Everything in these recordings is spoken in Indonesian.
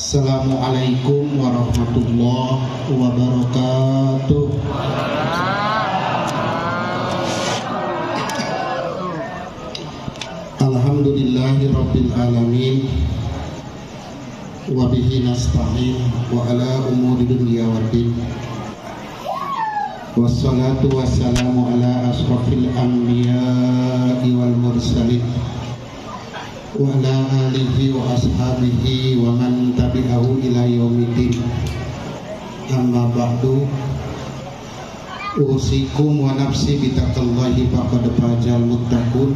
Assalamualaikum warahmatullahi wabarakatuh. Alhamdulillahi rabbil alamin, wa bihi nasta'in wa ala umuri dunya waddin. Wassalatu wassalamu ala asrafil anbiya'i wal mursalin wa ala alihi wa ashabihi wa man tabi'ahu ila yaumiddin. Amma ba'du, usikum wa nafsi bitaqwallahi faqad fazal muttaqun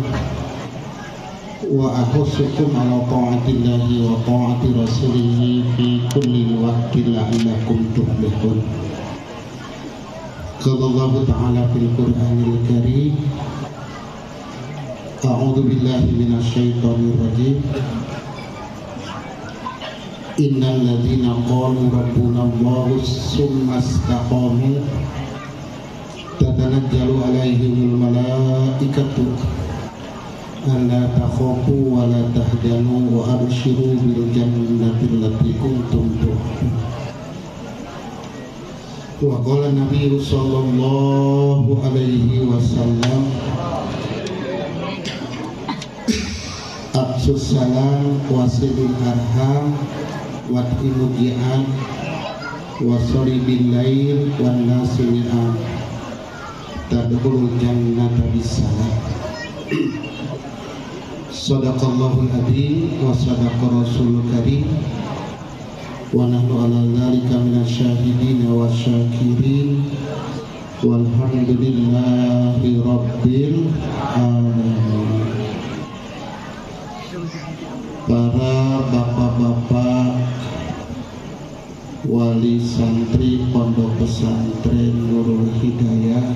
wa ahussukum ala ta'atillahi wa ta'ati rasulihi fi kulli waqtin la'allakum tuflihun. Qala Allah ta'ala fil Qur'anil Karim, a'udzu billahi minasyaitonir rajim. Innal ladzina qalu rabbuna Allahu tsumma istaqamu tatanazzalu 'alaihimul malaikatu alla takhafu wa la tahzanu wa abshiru bil jannati allati kuntum tu'adun. Wa qala Nabi sallallahu alaihi wasallam, absus salam wasilul arham wad'imul ji'an wasoribil lail wan nasimi'an tadkhulul jannata bisalam. Sadaqallahul adzim wa sadaqa rasulul karim wa nahnu ala dzalika minasyahidin wa syakirin walhamdulillahi rabbil alamin. Para bapak-bapak wali santri Pondok Pesantren Nurul Hidayah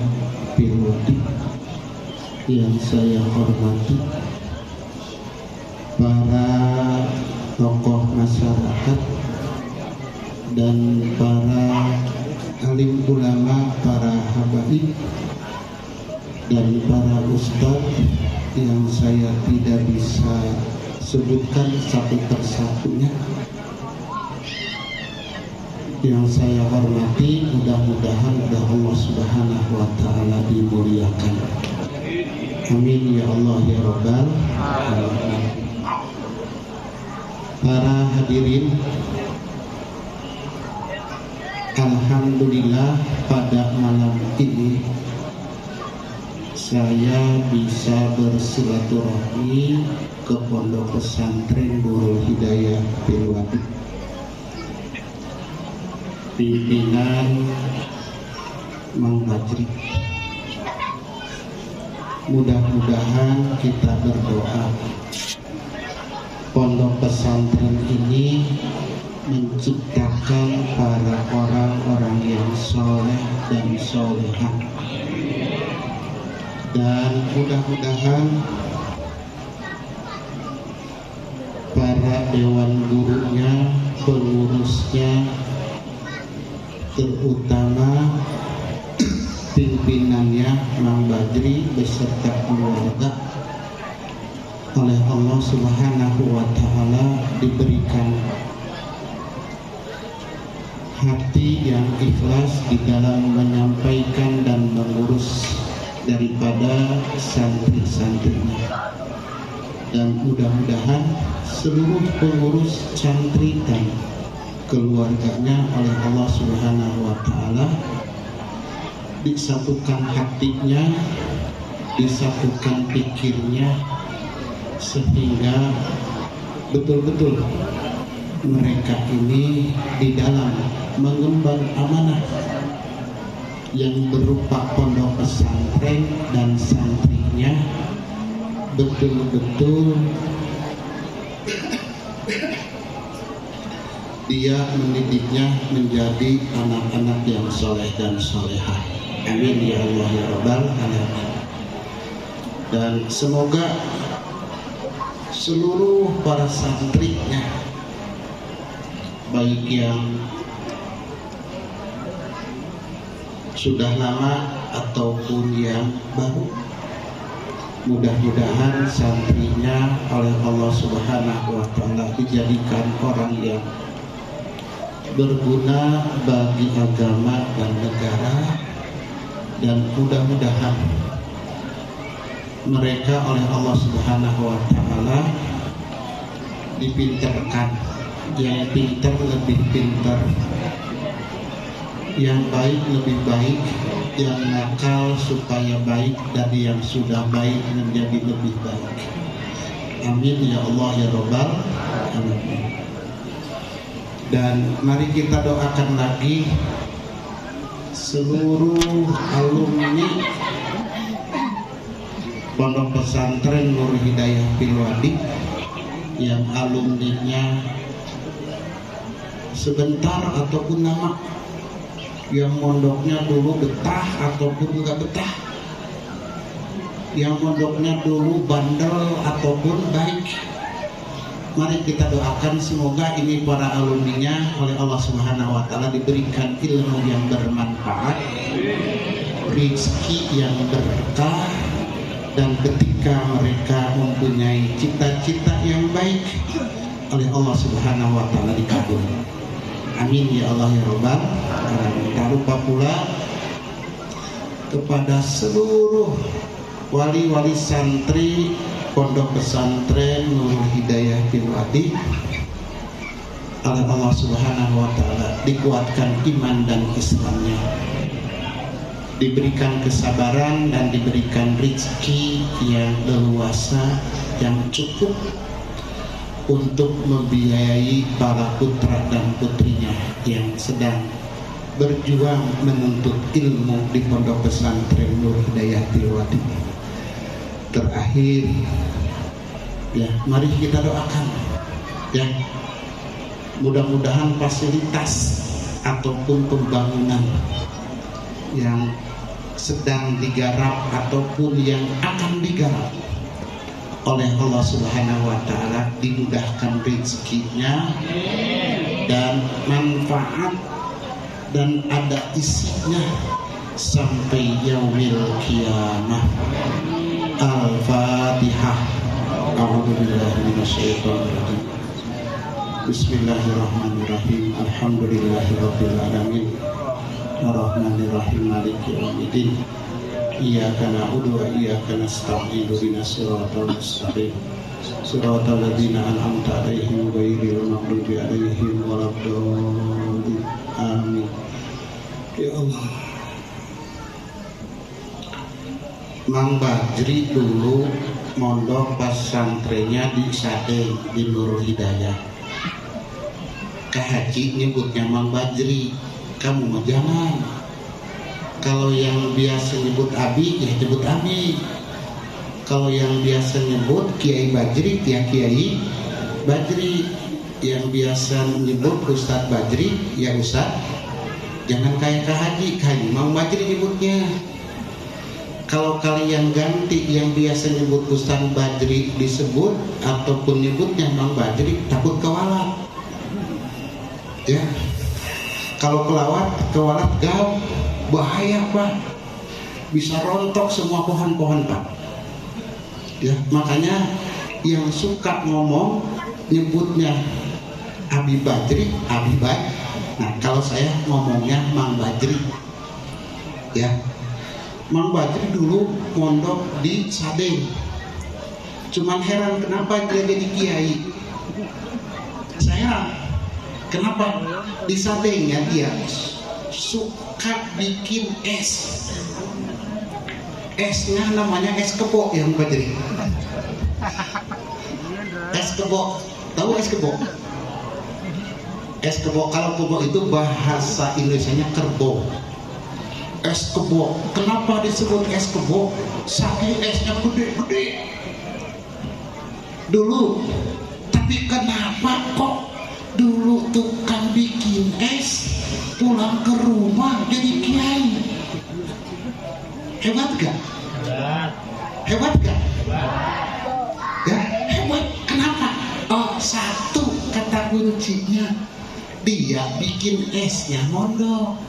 Pilwadi yang saya hormati, para tokoh masyarakat dan para alim ulama, para habaib dan para ustadz yang saya tidak bisa sebutkan satu persatunya, yang saya hormati, mudah-mudahan Allah Subhanahu wa ta'ala dimuliakan. Amin ya Allah ya Rabbal alamin. Para hadirin, alhamdulillah pada malam ini saya bisa bersilaturahmi ke Pondok Pesantren Nurul Hidayah Pilwadi, pimpinan Mang Bajri. Mudah-mudahan kita berdoa Pondok Pesantren ini menciptakan para orang-orang yang soleh dan solehah, dan mudah-mudahan para dewan gurunya, pengurusnya, terutama pimpinannya Mang Bajri beserta keluarga, oleh Allah Subhanahu wa ta'ala diberikan hati yang ikhlas di dalam menyampaikan dan mengurus daripada santri-santrinya, dan mudah-mudahan seluruh pengurus santri dan keluarganya oleh Allah Subhanahu wa ta'ala disatukan hatinya, disatukan pikirnya, sehingga betul-betul mereka ini di dalam mengemban amanah yang berupa pondok pesantren dan santrinya betul-betul dia mendidiknya menjadi anak-anak yang soleh dan solehah. Amin ya Allah ya Rabbal alamin. Dan semoga seluruh para santrinya, baik yang sudah lama ataupun yang baru, mudah-mudahan santrinya oleh Allah Subhanahu wa ta'ala dijadikan orang yang berguna bagi agama dan negara, dan mudah-mudahan mereka oleh Allah Subhanahu wa Ta'ala dipintarkan, yang pintar lebih pintar, yang baik lebih baik, yang nakal supaya baik, dan yang sudah baik menjadi lebih baik. Amin ya Allah ya Rabbal alamin. Dan mari kita doakan lagi seluruh alumni Pondok Pesantren Nur Hidayah Pilwadi yang alumninya sebentar ataupun lama, yang mondoknya dulu betah ataupun enggak betah, yang mondoknya dulu bandel ataupun baik. Mari kita doakan semoga ini para alumninya oleh Allah Subhanahu wa Ta'ala diberikan ilmu yang bermanfaat, rezeki yang berkah, dan ketika mereka mempunyai cita-cita yang baik oleh Allah Subhanahu wa Ta'ala dikabul. Amin ya Allah ya Rabbal alamin. Tak lupa pula kepada seluruh wali-wali santri Pondok Pesantren Nur Hidayah Pilwadi oleh Allah Subhanahu wa Ta'ala dikuatkan iman dan Islamnya, diberikan kesabaran dan diberikan rezeki yang leluasa, yang cukup untuk membiayai para putra dan putrinya yang sedang berjuang menuntut ilmu di Pondok Pesantren Nur Hidayah Pilwadi. Terakhir, ya, mari kita doakan, ya, mudah-mudahan fasilitas ataupun pembangunan yang sedang digarap ataupun yang akan digarap oleh Allah Subhanahu wa Ta'ala dimudahkan rezekinya dan manfaat dan ada isinya sampai yaumil qiyamah. Al-Fatihah. A'udzubillahi minasyaitonir rajim. Bismillahirrahmanirrahim. Alhamdulillahirabbil alamin. Ar-Rahmanirrahim. Maliki yaumiddin. Iyyaka na'budu wa iyyaka nasta'in. Ihdinas siratal mustaqim. Siratal ladzina an'amta 'alaihim ghairil maghdubi 'alaihim waladdallin. Amin. Ya Allah. Mang Bajri dulu mondok pesantrennya di Sadeng di Nurul Hidayah. Kak Haji nyebutnya Mang Bajri, kamu mah jangan. Kalau yang biasa nyebut Abi ya nyebut Abi. Kalau yang biasa nyebut Kiai Bajri ya Kiai Bajri. Yang biasa nyebut Ustadz Bajri ya Ustadz. Jangan kayak Kak Haji, Kak Haji Mang Bajri nyebutnya. Kalau kalian ganti yang biasa nyebut Ustadz Bajri disebut ataupun nyebutnya Mang Bajri, takut kewalat. Ya. Kalau kewalat gawat, bahaya Pak. Bisa rontok semua pohon-pohon Pak. Ya, makanya yang suka ngomong nyebutnya Abi Bajri, Abi Bajri. Nah, kalau saya ngomongnya Mang Bajri. Ya. Mang Bajri dulu mondok di Sadeng. Cuman heran kenapa dia jadi kiai. Saya kenapa di Sadeng ya dia suka bikin es. Esnya namanya es kebo ya Mang Bajri. Es kebo. Tahu es kebo? Es kebo, kalau kebo itu bahasa Indonesianya kerbau. Es kebo. Kenapa disebut es kebo? Saking esnya gede-gede dulu. Tapi kenapa kok dulu tukang bikin es pulang ke rumah jadi kiai? Hebat gak? Hebat gak? Ya, hebat. Kenapa? Oh, satu kata kuncinya, dia bikin esnya mondok.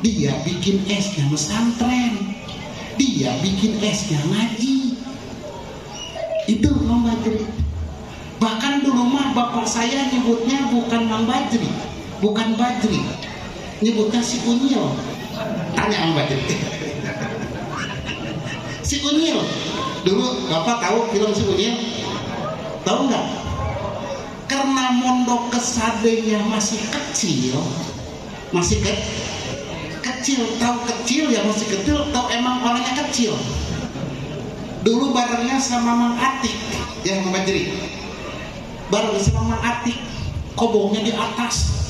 Dia bikin esnya pesantren, dia bikin esnya ngaji. Itu Mang Bajri. Bahkan dulu mah bapak saya nyebutnya bukan Mang Bajri, bukan Badri, nyebutnya si Unyil. Tanya sama Badri. Si Unyil. Dulu Bapak tahu film si Unyil? Tahu nggak? Karena mondok kesadenya masih kecil, kecil, tahu kecil ya, masih kecil, tahu emang orangnya kecil. Dulu barengnya sama Mang Atik, ya Mang Badri, bareng sama Mang Atik, kobongnya di atas,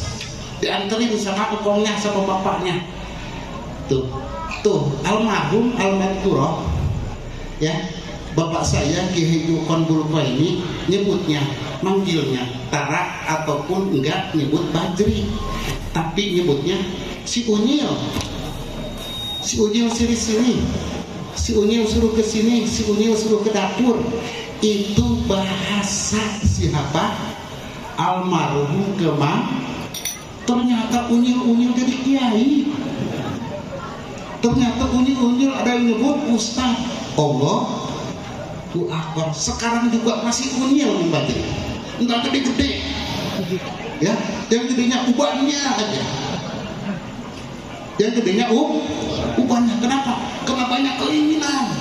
dianterin sama kobongnya sama bapaknya. Tuh almarhum Almarhum ya, bapak saya Ki Haji Konbulpa ini nyebutnya, manggilnya Tara ataupun enggak nyebut Badri, tapi nyebutnya si Unyil. Si Unyil sini, si Unyil suruh ke sini, si Unyil suruh ke dapur. Itu bahasa siapa? Almarhum Kemang. Ternyata Unyil jadi kiai. Ternyata Unyil ada yang nyebut Ustaz. Allah tuh akbar. Sekarang juga masih Unyil Badri, enggak gede-gede ya, yang gedenya ubannya aja, yang gedenya ubannya. Kenapa? Karena banyak keinginan.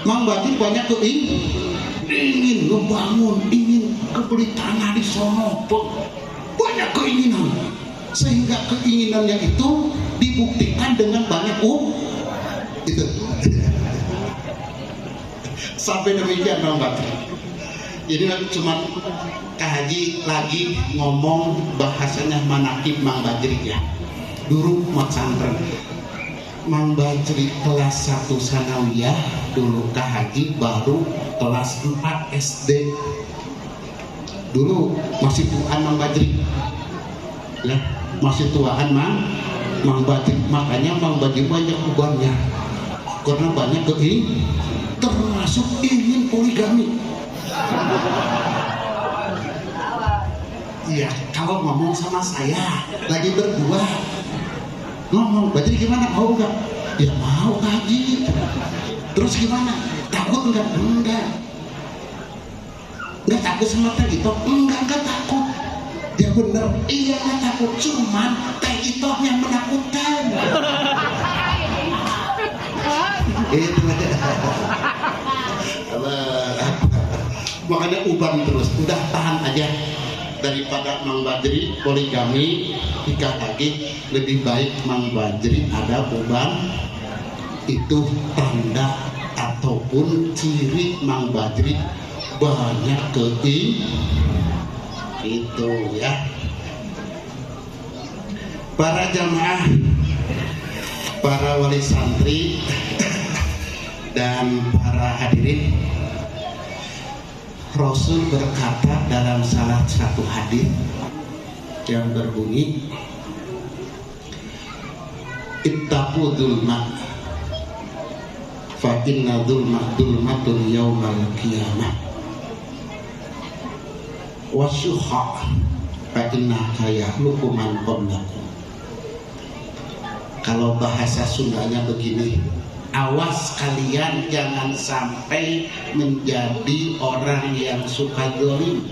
Mang Badri banyak ingin ngebangun, ingin kebeli tanah di sono, banyak keinginan, sehingga keinginannya itu dibuktikan dengan banyak itu. Sampai demikian Mang Badri. Ini cuma Kak Haji lagi ngomong bahasanya manakib Mang Badri ya. Dulu mat santren Mang Badri kelas 1 sanawiyah, dulu Kak Haji baru kelas 4 SD. Dulu masih tuaan Mang Badri ya, masih tuaan Mang Badri. Makanya Mang Badri banyak ubannya, karena banyak termasuk ingin poligami. Iya, kalau ngomong sama saya lagi berdua, ngomong Badri gimana, mau nggak? Ya mau Haji. Terus gimana? Takut nggak? Nggak takut sama Teh Ito? Nggak takut. Ya bener, iya nggak takut, cuman Teh Ito yang menakutkan. Itu makanya uban terus, udah tahan aja daripada Mang Badri poligami nikah lagi. Lebih baik Mang Badri ada uban. Itu tanda ataupun ciri Mang Badri banyak itu ya. Para jamaah, para wali santri dan para hadirin, Rasul berkata dalam salah satu hadis yang berbunyi, ittaqu dzulma fa inna dzulmatun yaumal qiyamah wa syuha fa inna yahluku man qablakum. Kalau bahasa Sundanya begini, awas kalian jangan sampai menjadi orang yang suka dolim,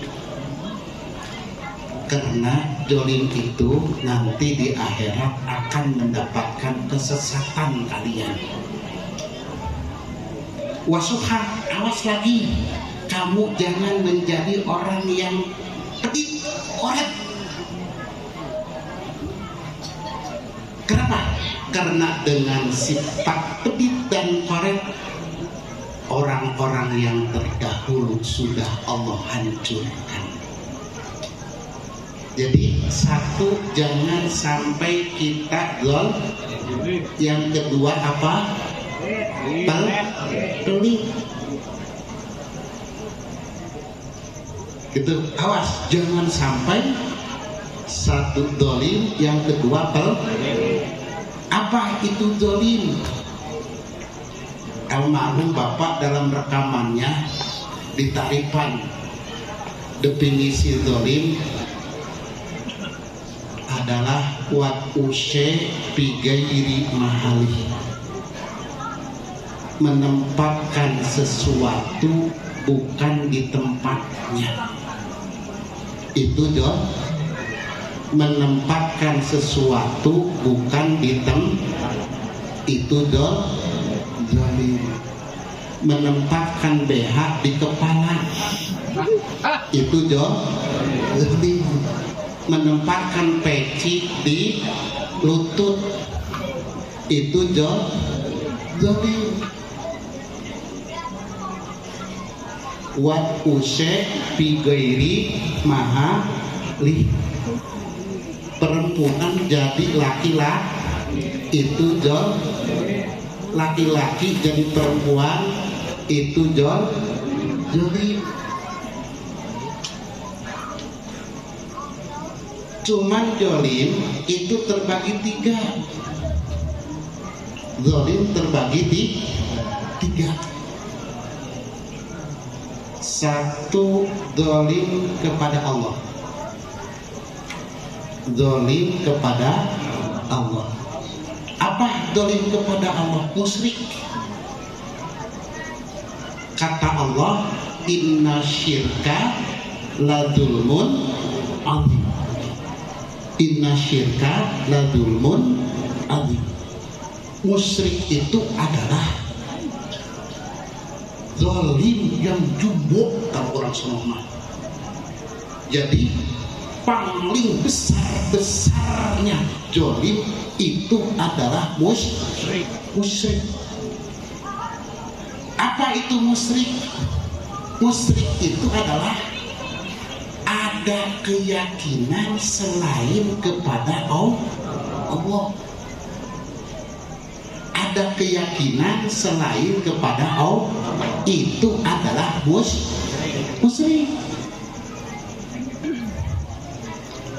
karena dolim itu nanti di akhirat akan mendapatkan kesesatan kalian. Wasuha, awas lagi, kamu jangan menjadi orang yang pedih, korek. Kenapa? Karena dengan sifat pedih dan korek, orang-orang yang terdahulu sudah Allah hancurkan. Jadi satu, jangan sampai kita gol. Yang kedua apa? Pelit. Gitu, awas jangan sampai satu dolim, yang kedua pelit. Apa itu dolim? Almarhum Bapak dalam rekamannya di Taripan, definisi dolim adalah wat ushe pigairi mahali, menempatkan sesuatu bukan di tempatnya. Itu menempatkan sesuatu bukan di itu zalim. Menempatkan BH di kepala itu zalim. Menempatkan peci di lutut itu zalim. Wat usek pigairi mahali, perempuan jadi laki-laki itu laki-laki jadi perempuan itu jadi cuman jolim itu terbagi tiga. Zolim terbagi tiga. Satu, zolim kepada Allah. Zolim kepada Allah. Apa zolim kepada Allah? Musyrik. Kata Allah, inna syirka la dzulmun adzim. Inna syirka la dzulmun adzim. Musyrik itu adalah zalim yang jumbo kalau orang Sonoma. Jadi paling besar-besarnya zalim itu adalah musyrik. Apa itu musyrik? Musyrik itu adalah ada keyakinan selain kepada Allah. Ada keyakinan selain kepada Allah, itu adalah musyrik.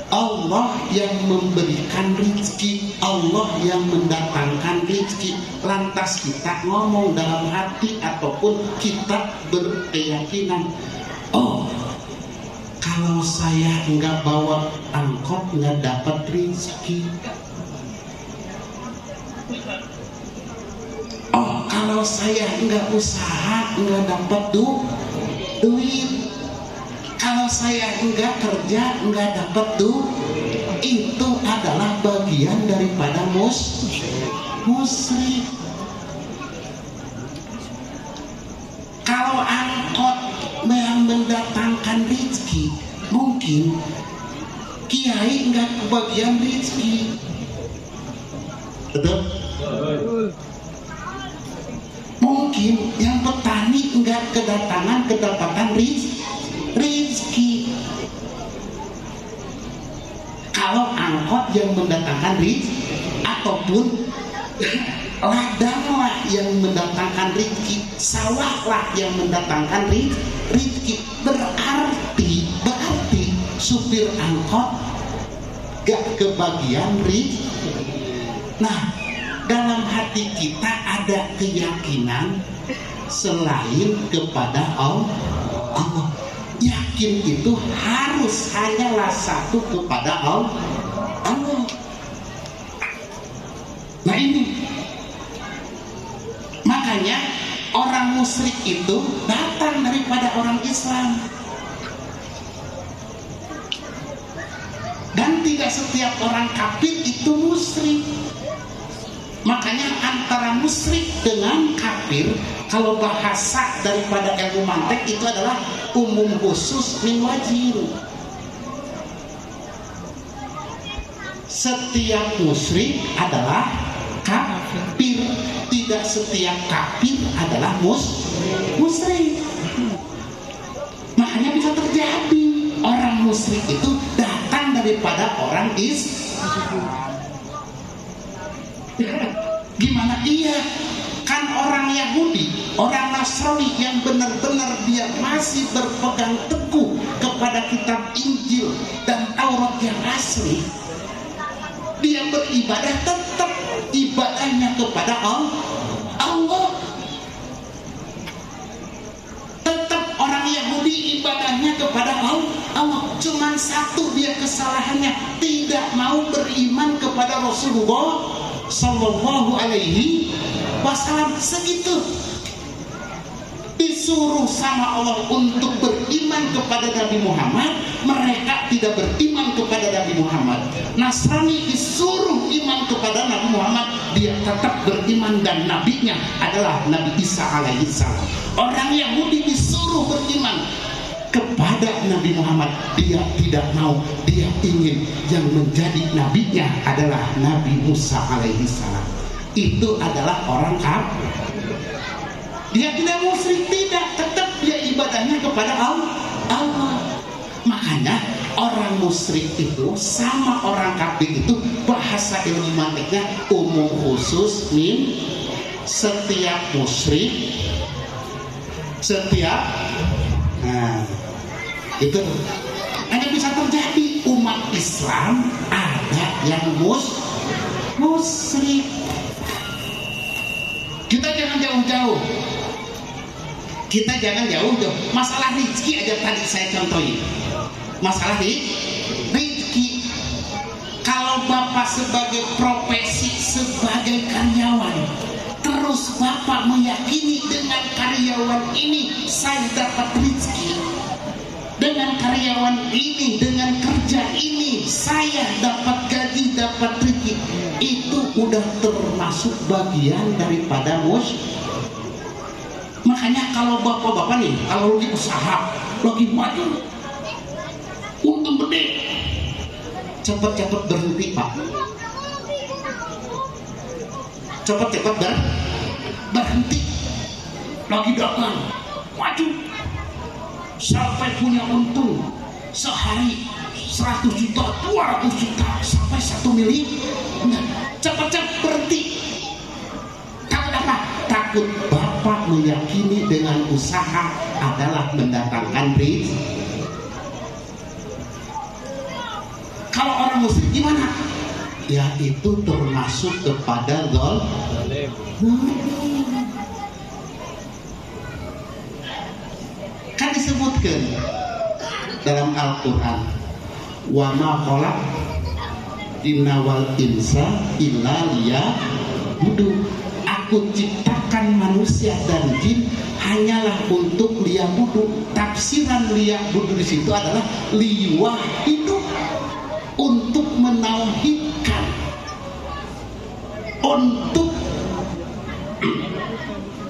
Allah yang memberikan rezeki, Allah yang mendatangkan rezeki. Lantas kita ngomong dalam hati ataupun kita berkeyakinan, oh, kalau saya nggak bawa angkot nggak dapat rezeki. Oh, kalau saya nggak usaha nggak dapat duit. Kalau saya nggak kerja nggak dapat duit. Itu adalah bagian daripada musyrik. Kalau angkot yang mendatangkan rezeki, mungkin kiai nggak kebagian rezeki. Betul? Mungkin yang petani enggak kedapatan rezeki. Kalau angkot yang mendatangkan rezeki ataupun ladanglah yang mendatangkan rezeki, sawahlah yang mendatangkan rezeki, berarti supir angkot gak kebagian rezeki. Nah, dalam hati kita ada keyakinan selain kepada Allah. Yakin itu harus hanyalah satu kepada Allah. Nah ini, makanya orang musyrik itu datang daripada orang Islam. Dan tidak setiap orang kafir itu musyrik. Makanya antara musyrik dengan kafir, kalau bahasa daripada ilmu mantek itu adalah umum khusus min wajib. Setiap musyrik adalah kafir, tidak setiap kafir adalah musyrik. Makanya bisa terjadi orang musyrik itu datang daripada orang Islam. Gimana? Iya, kan orang Yahudi, orang Nasrani yang benar-benar dia masih berpegang teguh kepada kitab Injil dan Taurat yang asli, dia beribadah tetap ibadahnya kepada Allah. Tetap orang Yahudi ibadahnya kepada Allah. Cuman satu dia kesalahannya, tidak mau beriman kepada Rasulullah Sallallahu alaihi wasallam. Segitu. disuruh sama Allah untuk beriman kepada Nabi Muhammad, mereka tidak beriman kepada Nabi Muhammad. Nasrani disuruh iman kepada Nabi Muhammad, dia tetap beriman dan nabinya adalah Nabi Isa alaihissalam. Orang Yahudi disuruh beriman kepada Nabi Muhammad, dia tidak mau, dia ingin yang menjadi nabinya adalah Nabi Musa alaihissalam. Itu adalah orang kafir. Dia tidak musyrik, tidak, tetap dia ibadahnya kepada Allah. Makanya orang musyrik itu sama orang kafir itu bahasa ilmu mantiknya umum khusus min. Setiap musyrik, setiap itu hanya bisa terjadi. Umat Islam ada yang musyrik. Kita jangan jauh-jauh. Masalah rezeki aja tadi saya contohin. Masalah rezeki. Kalau Bapak sebagai profesi, sebagai karyawan, terus Bapak meyakini dengan karyawan ini saya dapat rezeki, dengan karyawan ini, dengan kerja ini saya dapat gaji, dapat rezeki, itu udah termasuk bagian daripada Makanya kalau bapak-bapak nih, kalau lagi usaha, lagi maju, untung gede, cepet-cepet berhenti Pak, cepet-cepet berhenti, lagi dagang, maju, sampai punya untung sehari 100 juta, 200 juta, sampai 1 miliar, cepet-cepet berhenti. Takut apa? Takut Bapak meyakini dengan usaha adalah mendatangkan rezeki. Kalau orang musyrik gimana? Ya itu termasuk kepada zalim. Kan disebutkan dalam Al-Quran, wa ma khalaq jinna wal insa illa liya'budun. Aku ciptakan manusia dan jin hanyalah untuk liya'budun. Tafsiran liya'budun di situ adalah liwahidu, untuk menauhidkan, untuk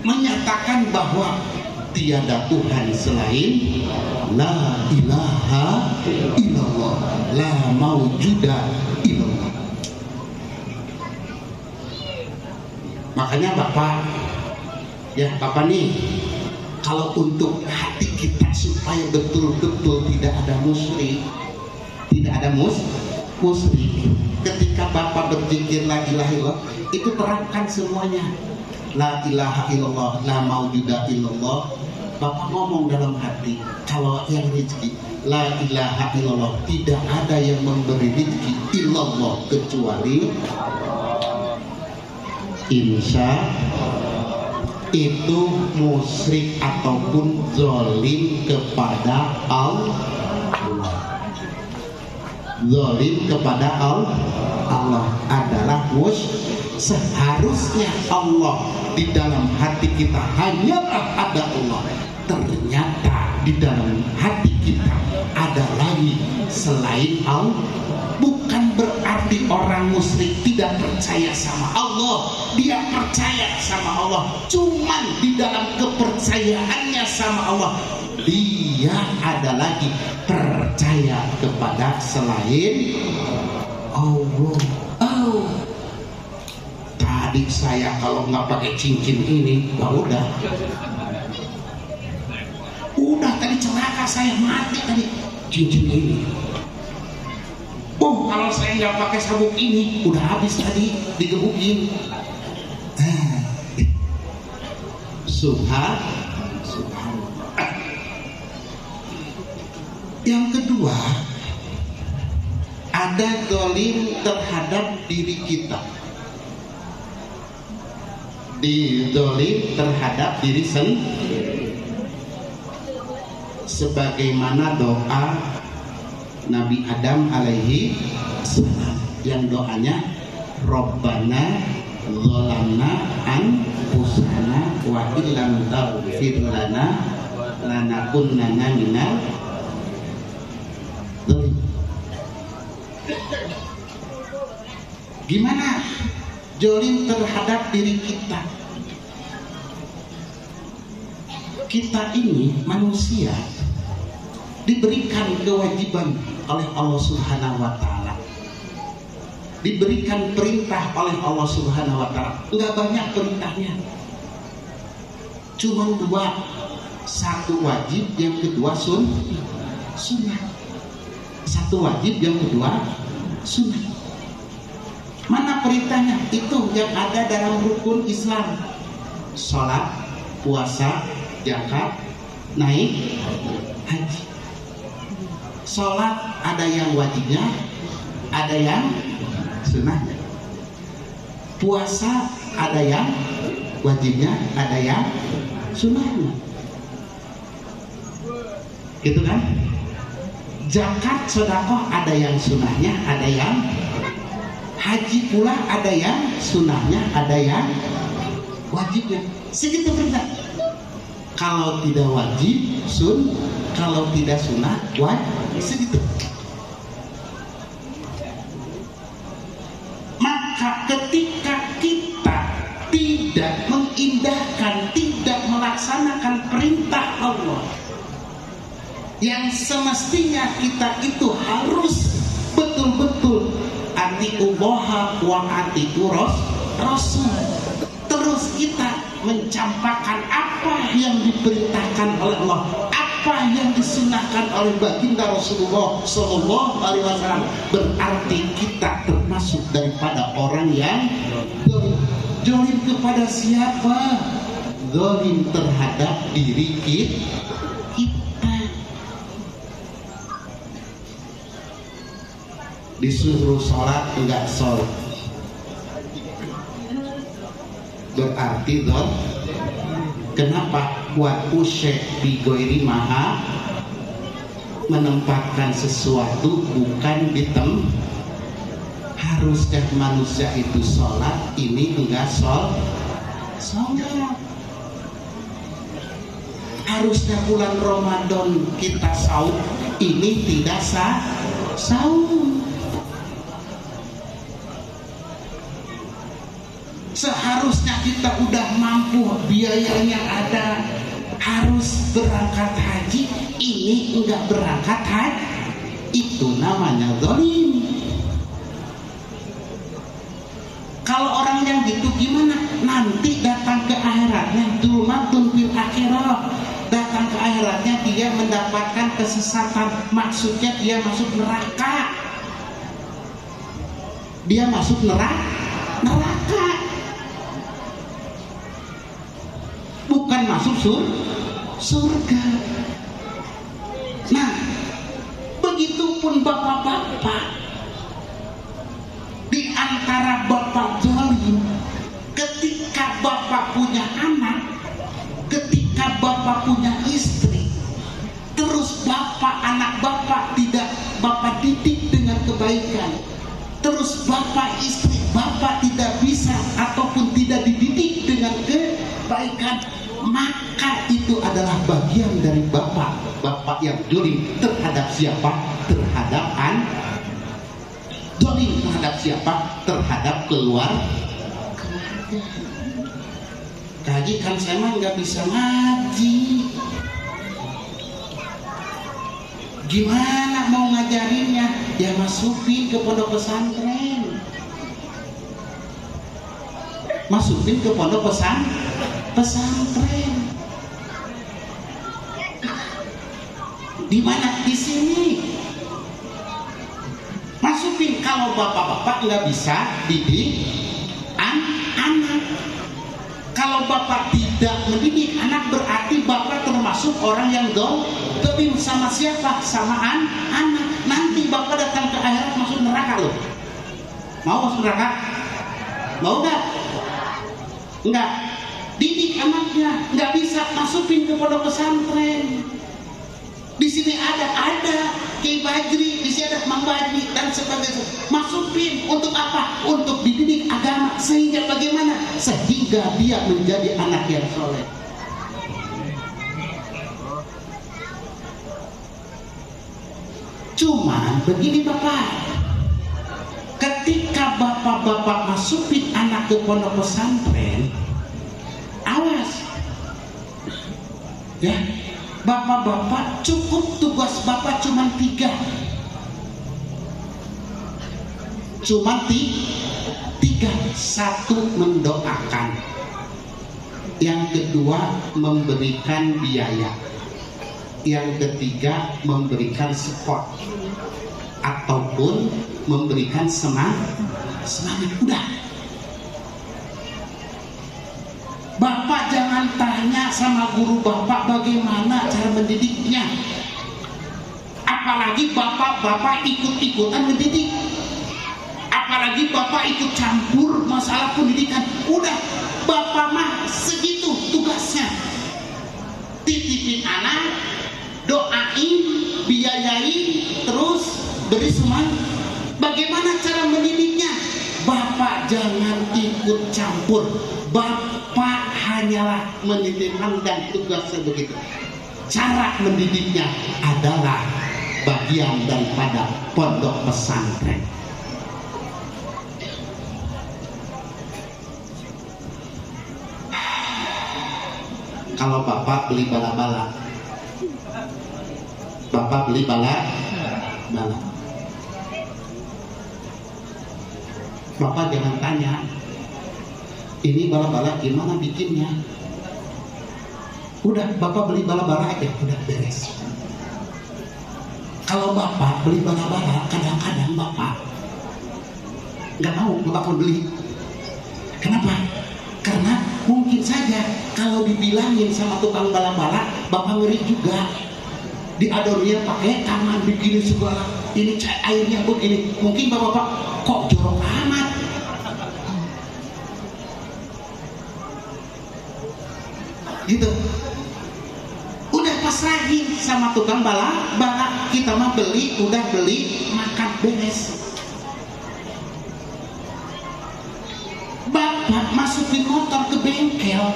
menyatakan bahwa tiada Tuhan selain la ilaha illallah, la maujuda illallah. Makanya Bapak nih, kalau untuk hati kita supaya betul-betul tidak ada musyrik, ketika Bapak berzikir la ilaha illallah, itu terangkan semuanya. La ilaha illallah, la maujuda illallah. Bapak ngomong dalam hati, kalau yang rezeki, la ilaha illallah, tidak ada yang memberi rezeki illallah kecuali insya itu musyrik ataupun zalim kepada Allah. Zalim kepada Allah adalah seharusnya Allah di dalam hati kita hanyalah ada Allah. Ternyata di dalam hati kita ada lagi selain Allah. Bukan berarti orang musyrik tidak percaya sama Allah. Dia percaya sama Allah, cuman di dalam kepercayaannya sama Allah dia ada lagi percaya kepada selain Allah. Tadi saya kalau nggak pakai cincin ini, udah tadi celaka, saya mati tadi cincin ini. Kalau saya nggak pakai sabuk ini, udah habis tadi digebukin. Subhanallah. Yang kedua, ada zalim terhadap diri kita. Zalim terhadap diri sendiri. Sebagaimana doa Nabi Adam alaihi salam, yang doanya Rabbana zalamna anfusana wa illam taghfir lana lanakunanna minal zalim. Gimana zalim terhadap diri kita? Kita ini manusia diberikan kewajiban oleh Allah Subhanahu wa taala. Diberikan perintah oleh Allah Subhanahu wa taala. Enggak banyak perintahnya. Cuma dua. Satu wajib, yang kedua sunnah. Satu wajib, yang kedua sunnah. Mana perintahnya? Itu yang ada dalam rukun Islam. Salat, puasa, zakat, naik haji. Salat ada yang wajibnya, ada yang sunnahnya. Puasa ada yang wajibnya, ada yang sunnahnya. Gitu kan? Zakat, sedekah ada yang sunnahnya, ada yang haji pula ada yang sunnahnya, ada yang wajibnya. Segitu perintah. Kalau tidak wajib, kalau tidak sunnah, wajib. Segitu. Maka ketika kita tidak mengindahkan, tidak melaksanakan perintah Allah yang semestinya kita itu harus betul-betul atiullaha wa atiur rasul, terus kita mencampakkan apa yang diperintahkan oleh Allah, apa yang disunahkan oleh baginda Rasulullah Sallallahu Alaihi Wasallam, berarti kita termasuk daripada orang yang zalim kepada siapa? Zalim terhadap diri kita. Disuruh sholat enggak sholat, berarti zalim. Kenapa? Wa usyek bi ghairi maha, menempatkan sesuatu bukan di tempat. Haruskah manusia itu sholat, ini enggak sholat. Harusnya bulan Ramadan kita saum, ini tidak saum. Seharusnya kita udah mampu, biayanya ada, harus berangkat haji, ini enggak berangkat haji, itu namanya zalim. Kalau orang yang gitu gimana? Nanti datang ke akhiratnya, dulumatun fil akhirah, datang ke akhiratnya dia mendapatkan kesesatan, maksudnya dia masuk neraka. Dia masuk neraka. Bukan masuk surga. Nah, begitupun bapak-bapak. Di antara bapak zalim, ketika bapak punya anak, ketika bapak punya istri, terus anak bapak tidak bapak didik dengan kebaikan, terus bapak istri bapak tidak bisa ataupun tidak dididik dengan kebaikan, maka itu adalah bagian dari bapak yang zalim terhadap siapa? Terhadap anak. Zalim terhadap siapa? Terhadap keluarga. Kaji kan saya mah nggak bisa ngaji. Gimana mau ngajarinnya? Ya masukin ke pondok pesantren. Masukin ke pondok pesantren. Di mana? Di sini. Masukin. Kalau bapak-bapak nggak bisa didik anak. Kalau bapak tidak mendidik anak, berarti bapak termasuk orang yang zalim sama siapa? Sama anak. Nanti bapak datang ke akhirat masuk neraka loh. Mau masuk neraka? Mau nggak? Enggak. Didik anaknya, nggak bisa masukin ke pondok pesantren. Di sini ada Kiai Bajri, di sini ada Mang Bajri, dan sebagai masukin untuk apa? Untuk dididik agama, sehingga bagaimana? Sehingga dia menjadi anak yang soleh. Cuma begini Bapak, ketika bapak-bapak masukin anak ke pondok pesantren, awas ya, bapak-bapak cukup tugas bapak cuma 3, satu mendoakan, yang kedua memberikan biaya, yang ketiga memberikan support ataupun memberikan semangat. Udah, Bapak jangan tanya sama guru Bapak bagaimana cara mendidiknya, apalagi Bapak ikut-ikutan mendidik, apalagi Bapak ikut campur masalah pendidikan. Udah, Bapak mah segitu tugasnya, titipin anak, doain, biayain, terus beri semangat. Bagaimana cara mendidiknya? Bapak jangan ikut campur, Bapak hanyalah menitipkan dan tugasnya begitu. Cara mendidiknya adalah bagian daripada pondok pesantren. Kalau Bapak beli bala-bala, Bapak beli bala-bala, Bapak jangan tanya, ini bala-bala gimana bikinnya. Udah, Bapak beli bala-bala aja, udah beres. Kalau Bapak beli bala-bala, kadang-kadang Bapak nggak mau Bapak beli. Kenapa? Karena mungkin saja kalau dibilangin sama tukang bala-bala, Bapak ngeri juga. Diadonnya pakai tangan begini segala, ini airnya begini. Mungkin Bapak kok jorok amat. Gitu. Udah pasrahin sama tukang bala-bala, kita mah beli, udah beli, makan beres. Bapak masukin motor ke bengkel,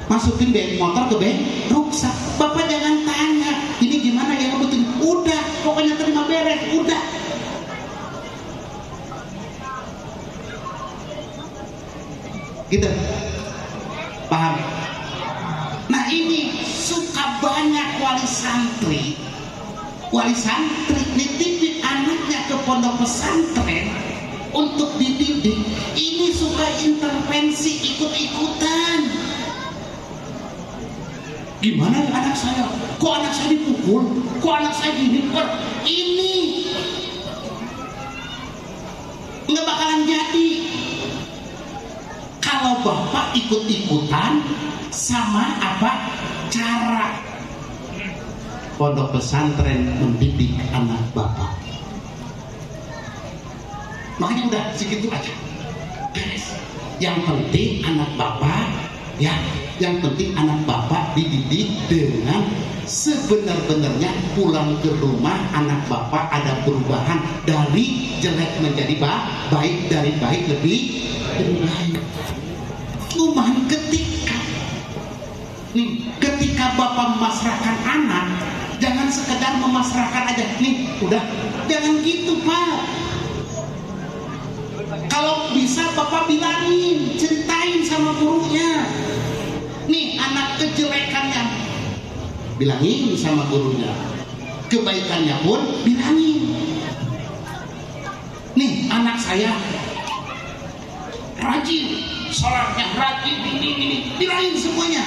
masukin motor ke bengkel, rusak. Bapak jangan tanya, ini gimana ya betul. Udah, pokoknya terima beres, udah. Gitu. Paham? Nah ini suka banyak wali santri nitipin anaknya ke pondok pesantren untuk dididik. Ini suka intervensi, ikut-ikutan. Gimana ya anak saya? Kok anak saya dipukul? Kok anak saya gini? Ini nggak bakalan jadi kalau Bapak ikut-ikutan sama apa cara pondok pesantren mendidik anak Bapak. Makanya udah segitu aja, beres. Yang penting anak Bapak, ya, yang penting anak Bapak dididik dengan sebenar-benarnya. Pulang ke rumah anak Bapak ada perubahan dari jelek menjadi baik, dari baik lebih baik. Cuman ketika Bapak memasrahkan anak, jangan sekedar memasrahkan aja. Nih, udah, jangan gitu Pak. Kalau bisa Bapak bilangin, ceritain sama gurunya. Nih anak kejelekannya, bilangin sama gurunya. Kebaikannya pun bilangin. Nih anak saya rajin, sholatnya rajin, ini, bilangin semuanya.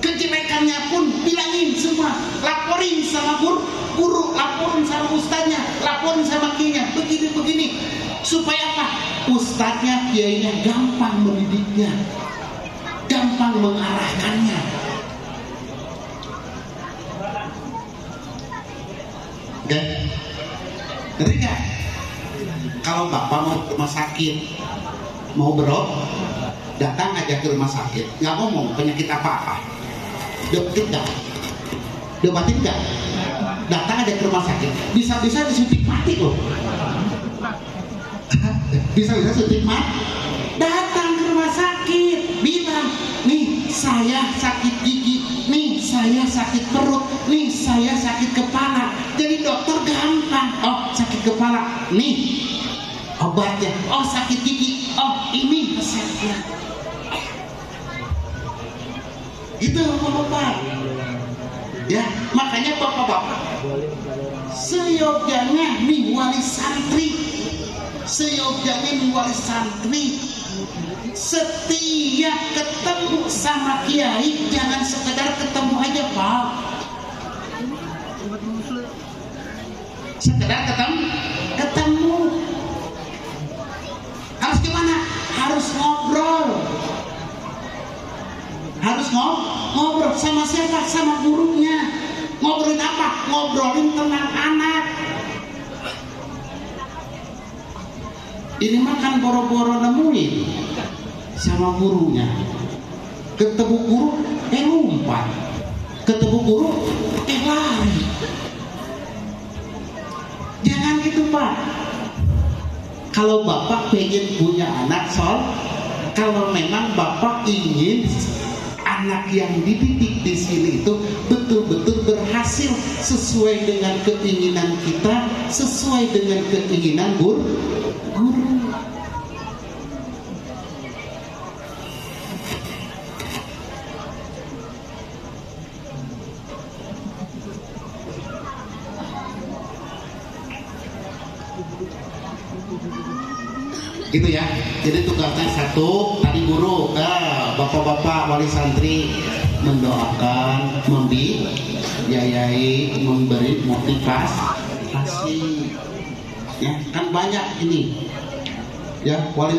Kejelekannya pun bilangin semua, laporin sama guru, laporin sama ustadznya, laporin sama kiainya, begini, supaya apa? Ustadznya, kiainya gampang mendidiknya, gampang mengarahkannya. Ngerti gak? Kalau Bapak mau ke rumah sakit, mau berobat, datang aja ke rumah sakit, nggak ngomong penyakit apa-apa, diobatin nggak? datang aja ke rumah sakit, bisa-bisa disuntik mati loh. Bisa-bisa suntik mati. Datang ke rumah sakit, bilang, nih saya sakit gigi, nih saya sakit perut, nih saya sakit kepala. Jadi dokter gampang. Oh sakit kepala, nih obatnya. Oh sakit gigi, oh ini resepnya. Itu bapak-bapak. Ya, makanya bapak-bapak seyogyanya nih wali santri, seyogyanya nih wali santri, setiap ketemu sama kiai jangan sekedar ketemu aja pak, sekedar ketemu harus gimana? Harus ngobrol. Harus ngobrol sama siapa? Sama gurunya. Ngobrolin apa? Ngobrolin tentang anak. Ini makan boro-boro nemuin sama gurunya. Ketemu guru, lompat. Ketemu guru, lari. Jangan gitu pak. Kalau bapak pengen punya anak kalau memang bapak ingin anak yang dididik di sini itu betul-betul berhasil sesuai dengan keinginan kita, sesuai dengan keinginan guru. Gitu ya. Jadi tugasnya satu, tadi guru, bapak-bapak wali santri mendoakan, membiayai, memberi motivasi. Ya, kan banyak ini. Ya, wali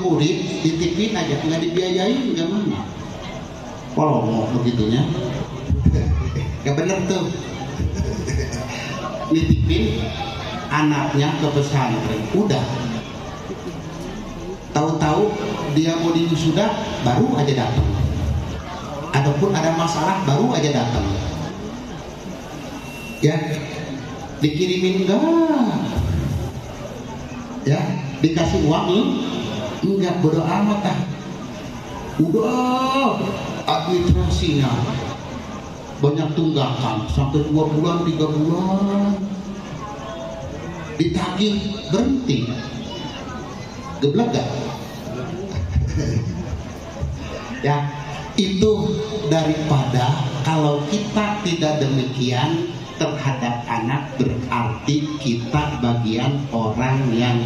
murid dititipin aja, nggak dibiayai, nggak mana. Kalau mau begitunya, nggak bener tuh. Nitipin anaknya ke pesantren, udah. Tahu-tahu dia mau diwisuda baru aja datang. Ataupun ada masalah baru aja datang. Ya, dikirimin enggak? Ya, dikasih uang enggak, bodo amat ah. Udah administrasinya banyak tunggakan sampai 2 bulan 3 bulan. Ditagih berhenti. Geblek gak? Ya, itu daripada kalau kita tidak demikian terhadap anak, berarti kita bagian orang yang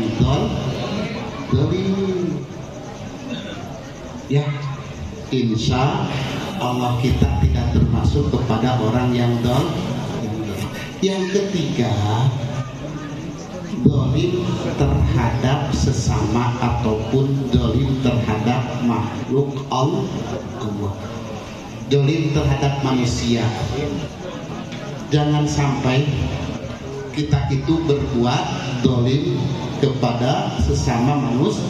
zalim. Ya, insya Allah kita tidak termasuk kepada orang yang zalim. Yang ketiga, zalim terhadap sesama ataupun zalim terhadap makhluk Allah, zalim terhadap manusia. Jangan sampai kita itu berbuat zalim kepada sesama manusia.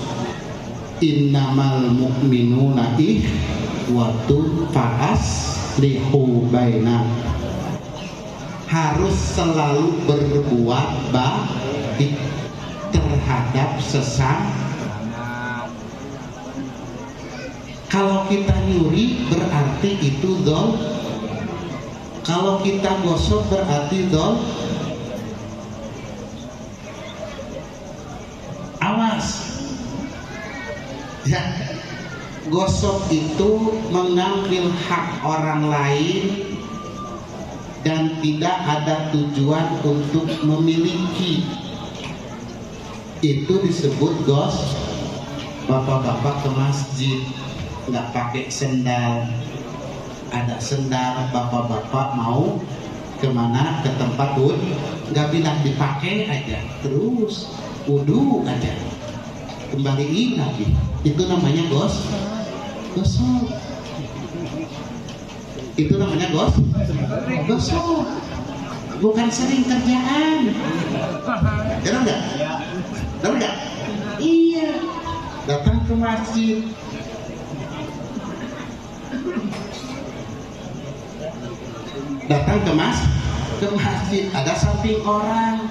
Innamal mu'minuna ikhwatun fa'aslihu bainahum. Harus selalu berbuat baik terhadap sesama. Kalau kita nyuri berarti itu zalim. Kalau kita gosok berarti zalim. Awas. Ya, gosok itu mengambil hak orang lain dan tidak ada tujuan untuk memiliki. Itu disebut gosok. Bapak-bapak ke masjid nggak pakai sendal, ada sendal, bapak-bapak mau kemana, ke tempat wudhu, nggak bilang dipakai aja, terus wudhu aja, kembaliin lagi. Itu namanya gosok. Itu namanya gosok. Bukan sering kerjaan. Benar nggak? Benar nggak? Iya. Datang ke masjid. Datang ke ke masjid, ada samping orang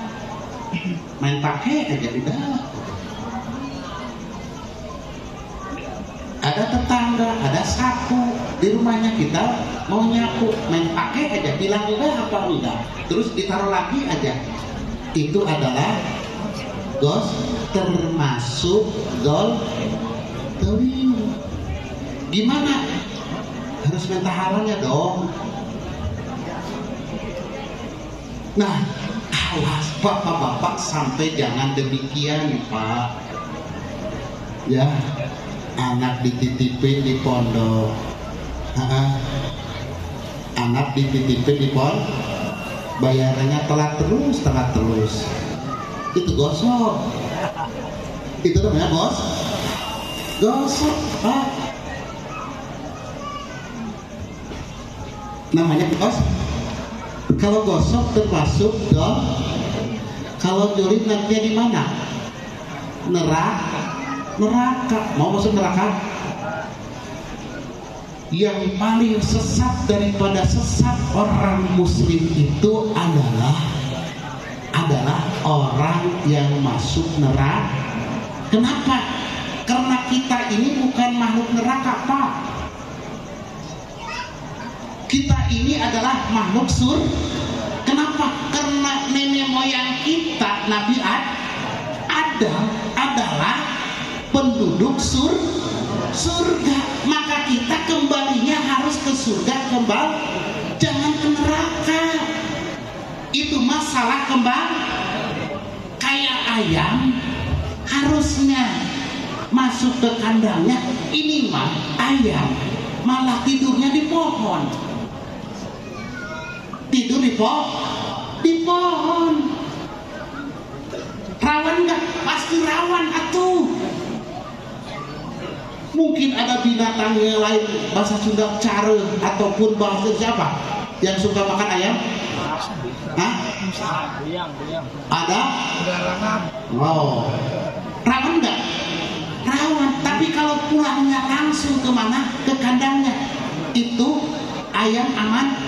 main pakai aja di dalam. Ada tetangga, ada sapu di rumahnya, kita mau nyapu main pakai aja, bilang udah apa enggak, terus ditaruh lagi aja. Itu adalah termasuk dolim. Gimana? Harus minta halalnya dong. Nah, awas bapak-bapak sampai jangan demikian, Pak. Ya, anak dititipin di pondok. Anak dititipin di pondok, bayarannya telat terus. Itu gosok. Itu namanya gosok, Pak. Namanya gosok. Kalau gosok termasuk kalau nyuri nantinya di mana? Neraka. Mau masuk neraka? Yang paling sesat daripada sesat orang muslim itu adalah orang yang masuk neraka. Kenapa? Karena kita ini bukan makhluk neraka, Pak. Kita ini adalah makhluk surga. Kenapa? Karena nenek moyang kita, Nabi Adam adalah penduduk surga. Maka kita kembalinya harus ke surga, jangan ke neraka. Itu masalah kayak ayam harusnya masuk ke kandangnya. Ini mah ayam malah tidurnya di pohon. Tidur di pohon. Rawan nggak? Pasti rawan atuh. Mungkin ada binatang yang lain, bahasa Sunda care ataupun bahasa siapa yang suka makan ayam? Hah? Ada? Oh, rawan nggak? Rawan. Tapi kalau pulangnya langsung kemana? Ke kandangnya. Itu ayam aman.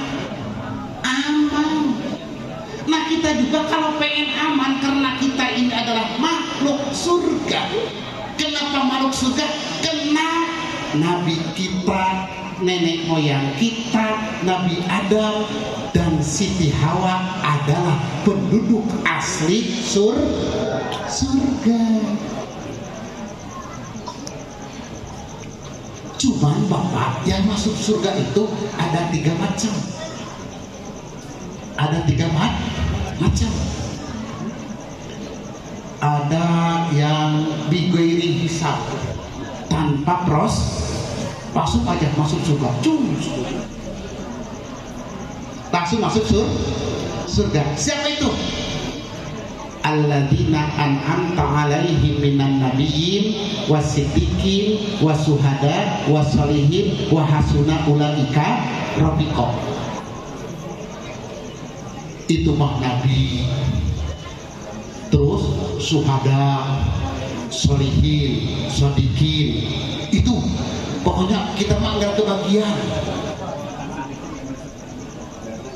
Nah, kita juga kalau pengen aman, karena kita ini adalah makhluk surga. Kenapa makhluk surga? Karena Nabi kita, nenek moyang kita, Nabi Adam dan Siti Hawa adalah penduduk asli surga. Cuman Bapak, yang masuk surga itu ada 3 macam. Ada 3 macam. Ada yang bighairi hisab, tanpa langsung aja masuk surga. Langsung masuk surga. Siapa itu? Alladzina an'amta 'alaihim minan nabiyyin wasiddiqin wasuhada wasolihin wa hasuna ulaika rafiqa. Itu mah nabi, terus suhada, solihin, sodikin. Itu pokoknya kita mah nggak kebagian.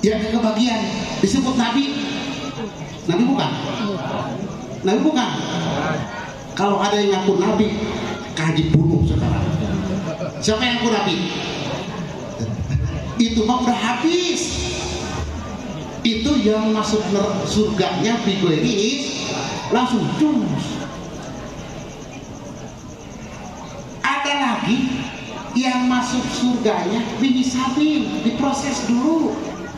Yang kebagian disebut nabi. Nabi bukan. Kalau ada yang ngaku nabi, kaji bunuh sekarang. Siapa yang ngaku nabi? Itu mah udah habis. Itu yang masuk surganya bighairi langsung cus. Ada lagi yang masuk surganya bihisabin, diproses dulu,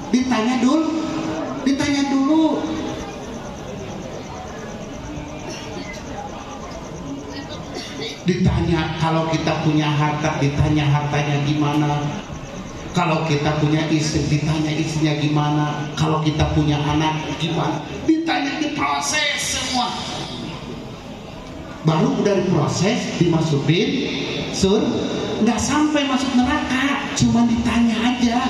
ditanya dulu. Ditanya, kalau kita punya harta, ditanya hartanya gimana. Kalau kita punya istri, ditanya istrinya gimana. Kalau kita punya anak, gimana. Ditanya, diproses semua. Baru udah diproses, dimasukin nggak sampai masuk neraka, cuma ditanya aja.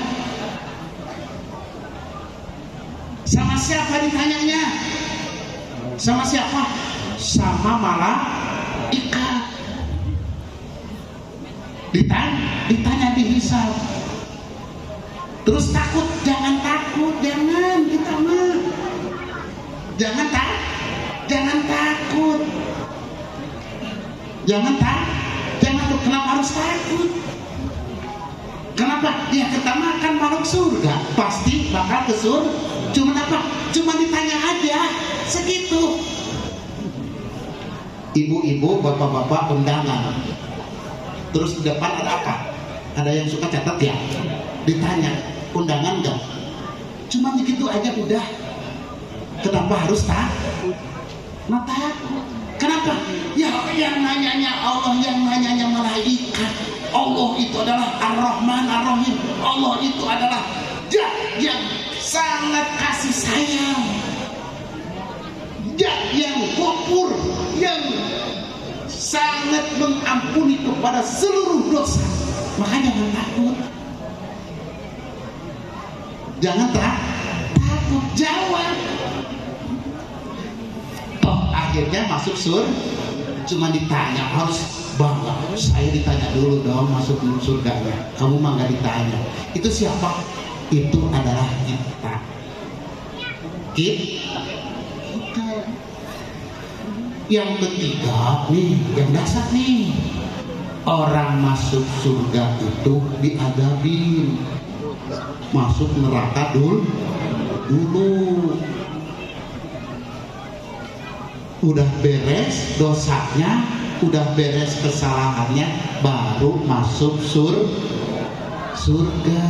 Sama siapa ditanyanya? Sama siapa? Sama malaikat. Ditanya dihisab. Terus takut, jangan takut, jangan kita mah. Jangan takut. Jangan takut. Kenapa harus takut? Kenapa? Ya pertama kan masuk surga, pasti bakal ke surga. Cuma apa? Cuma ditanya aja, segitu. Ibu-ibu, bapak-bapak undangan. Terus di depan ada apa? Ada yang suka catat ya? Ditanya, undangan enggak? Cuma begitu aja udah. Kenapa harus takut? Nah takut. Kenapa? Ya yang nanyanya Allah, yang nanyanya malaikat. Allah itu adalah Ar-Rahman Ar-Rahim. Allah itu adalah Zat yang sangat kasih sayang, Zat yang Ghafur, yang sangat mengampuni kepada seluruh dosa. Makanya jangan takut. Jangan takut, jawab. Toh akhirnya masuk surga. Cuma ditanya, harus bangga. Saya ditanya dulu dong masuk surganya. Kamu mah nggak ditanya. Itu siapa? Itu adalah kita. Yang ketiga nih, yang dasar nih. Orang masuk surga itu diadabin. Masuk neraka dulu. Udah beres dosanya, udah beres kesalahannya, baru masuk surga.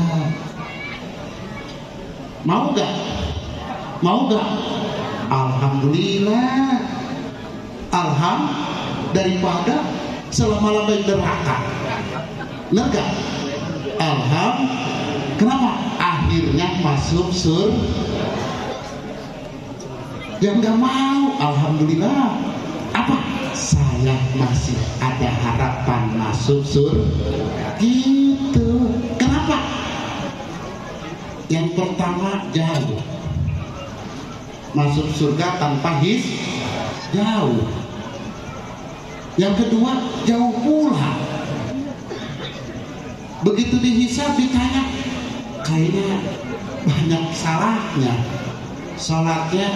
Mau gak? Alhamdulillah. Daripada selama-lamanya neraka. Benar gak? Kenapa? Akhirnya masuk surga. Yang gak mau, alhamdulillah. Apa? Saya masih ada harapan masuk surga. Gitu. Kenapa? Yang pertama jauh. Masuk surga tanpa jauh. Yang kedua jauh pula. Begitu dihisab ditanya, kayaknya banyak salahnya. Sholatnya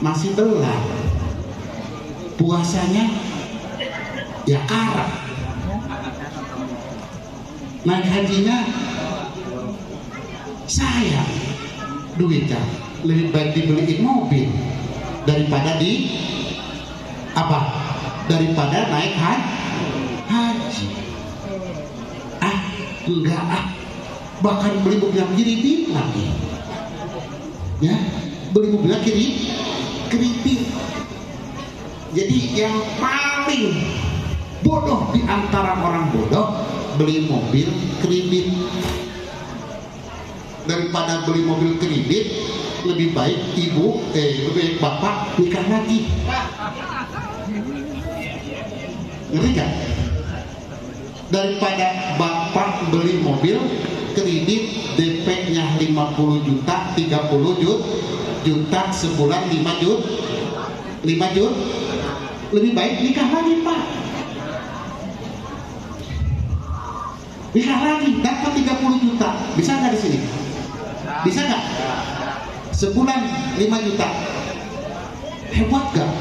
masih telat, puasanya ya karat, naik hajinya sayang, duitnya lebih baik dibeliin mobil daripada daripada naik haji. Enggak, bahkan beli mobil yang kredit lagi, ya, beli mobilnya kredit. Jadi yang paling bodoh di antara orang bodoh beli mobil kredit. Daripada beli mobil kredit, lebih baik lebih baik bapak nikah lagi. Ngerti gak? Daripada bapak beli mobil kredit, DP-nya 50 juta, 30 juta sebulan 5 juta, lebih baik nikah lagi pak. Nikah lagi dapat 30 juta, bisa nggak di sini? Bisa nggak? Sebulan 5 juta, hebat gak?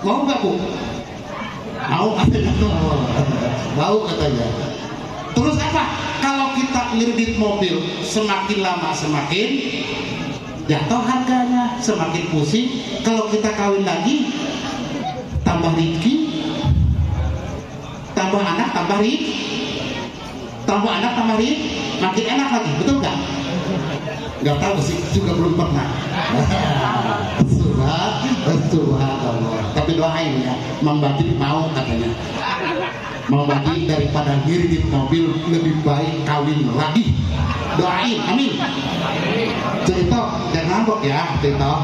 Mau nggak bu? Mau katanya. Terus apa? Kalau kita ngirit mobil semakin lama semakin jatuh harganya, semakin pusing. Kalau kita kawin lagi, tambah rezeki, tambah anak, tambah makin enak lagi, betul nggak? Nggak tahu sih, juga belum pernah. Subhanallah. Tapi doain ya, Mang Badi mau katanya. Mang Badi daripada ngirit mobil lebih baik kawin lagi. Doain, amin. Cerita jangan ngambek ya, cerita.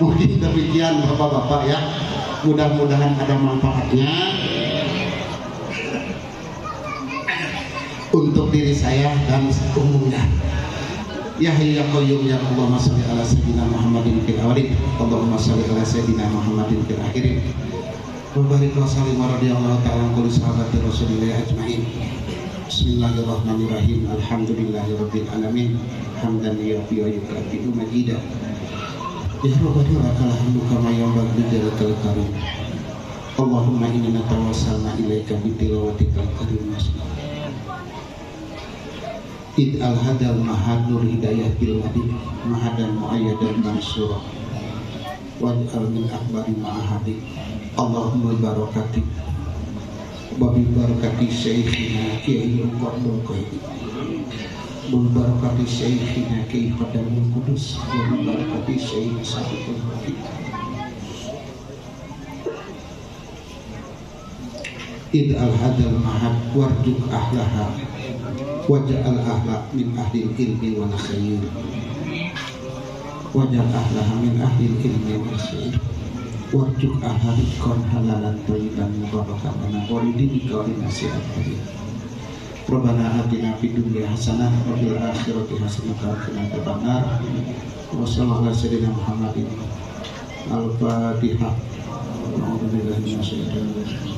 Mungkin demikian bapak-bapak ya. Mudah-mudahan ada manfaatnya untuk diri saya dan umumnya. Ya Hayyu ya Qayyum ya Allahumma shalli ala sayyidina Muhammadin fil awwalin, Allahumma shalli ala sayyidina Muhammadin fil akhirin. Wa barik wa sallim wa radhiyallahu ta'ala an kulli sahabati Rasulillah ajmain. Bismillahirrahmanirrahim. Alhamdulillahirabbil alamin. Hamdan yuwaffi wa yukafi'u majidah. Ya Rabbana lakal hamdu kama yanbaghi lijallikal karim. Allahumma inna natawassalna ilaika bi tilawatikal karim masjid. Id al-hadal mahad nur hidayah bil madin mahadan muayyadan mansura waj'al min akbari ma'ahadi. Allahumma barakati wa bi barakati syekhina Kiai Qadul Qaidi wa barakati syekhina Kiai Qadamul Qudus wa bi barakati syekhina Sabiqul Hadi. Id al-hadal mahad warjuk ahlaha waj'al ahla min ahli ilmi wa nasayyir waj'al ahlaha min ahli ilmi wa nasayyir warjuk ahla rizqan halalan thayyiban mubarakan wa ridika wa nasihat tadi. Rabbana atina fid dunya hasanah wa fil akhirati hasanah wa qina adzabannar. Wa sallallahu ala sayyidina Muhammadin al-Fatihah. A'udzu billahi minasyaitonir rajim.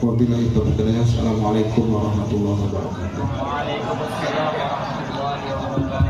Wabillahi taufiq. Assalamualaikum warahmatullahi wabarakatuh. Waalaikumsalam warahmatullahi wabarakatuh.